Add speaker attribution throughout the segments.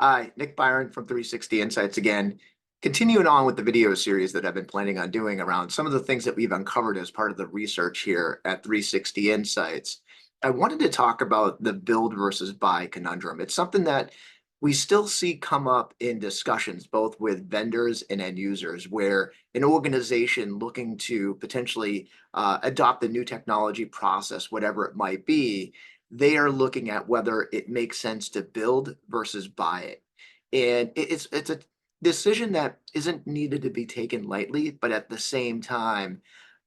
Speaker 1: Hi, Nick Byron from 360 Insights again. Continuing on with the video series that I've been planning on doing around some of the things that we've uncovered as part of the research here at 360 Insights. I wanted to talk about the build versus buy conundrum. It's something that we still see come up in discussions, both with vendors and end users, where an organization looking to potentially adopt a new technology process, whatever it might be, they are looking at whether it makes sense to build versus buy it. And it's a decision that isn't needed to be taken lightly, but at the same time,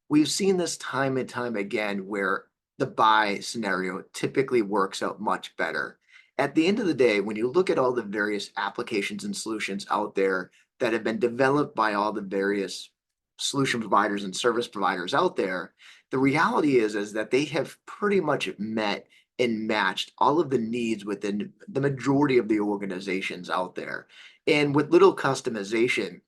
Speaker 1: we've seen this time and time again where the buy scenario typically works out much better. At the end of the day, when you look at all the various applications and solutions out there that have been developed by all the various solution providers and service providers out there, the reality is that they have pretty much met and matched all of the needs within the majority of the organizations out there. And with little customization,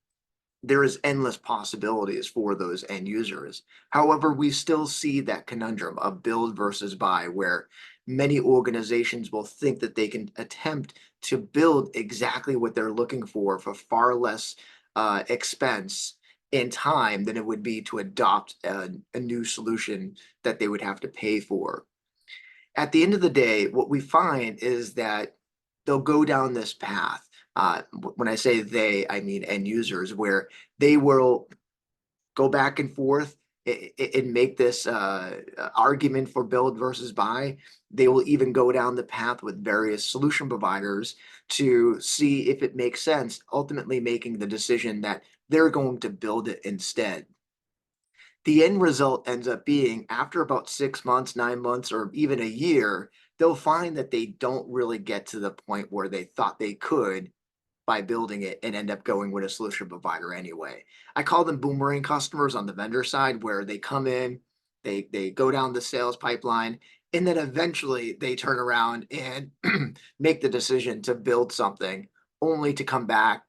Speaker 1: there is endless possibilities for those end users. However, we still see that conundrum of build versus buy, where many organizations will think that they can attempt to build exactly what they're looking for far less expense and time than it would be to adopt a new solution that they would have to pay for. At the end of the day, what we find is that they'll go down this path. When I say they, I mean end users, where they will go back and forth and make this argument for build versus buy. They will even go down the path with various solution providers to see if it makes sense, ultimately making the decision that they're going to build it instead. The end result ends up being after about 6 months, 9 months, or even a year, they'll find that they don't really get to the point where they thought they could by building it and end up going with a solution provider anyway. I call them boomerang customers on the vendor side, where they come in, they go down the sales pipeline, and then eventually they turn around and make the decision to build something only to come back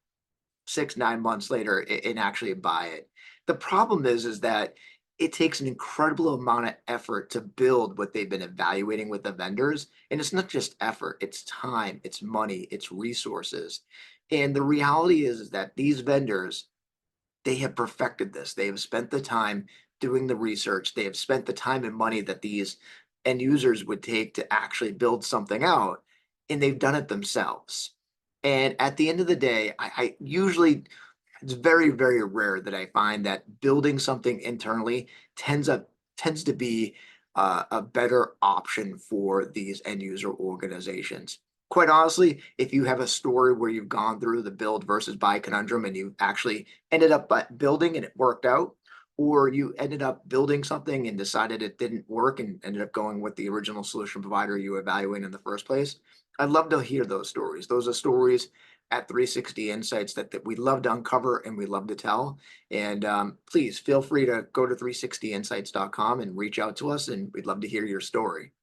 Speaker 1: 6, 9 months later and actually buy it. The problem is that it takes an incredible amount of effort to build what they've been evaluating with the vendors. And it's not just effort, it's time, it's money, it's resources. And the reality is that these vendors, they have perfected this. They have spent the time doing the research. They have spent the time and money that these end users would take to actually build something out, and they've done it themselves. And at the end of the day, I usually it's very, very rare that I find that building something internally tends to be a better option for these end user organizations. Quite honestly, if you have a story where you've gone through the build versus buy conundrum and you actually ended up building and it worked out, or you ended up building something and decided it didn't work and ended up going with the original solution provider you evaluated in the first place, I'd love to hear those stories. Those are stories at 360 Insights that we love to uncover and we love to tell. And please feel free to go to 360insights.com and reach out to us, and we'd love to hear your story.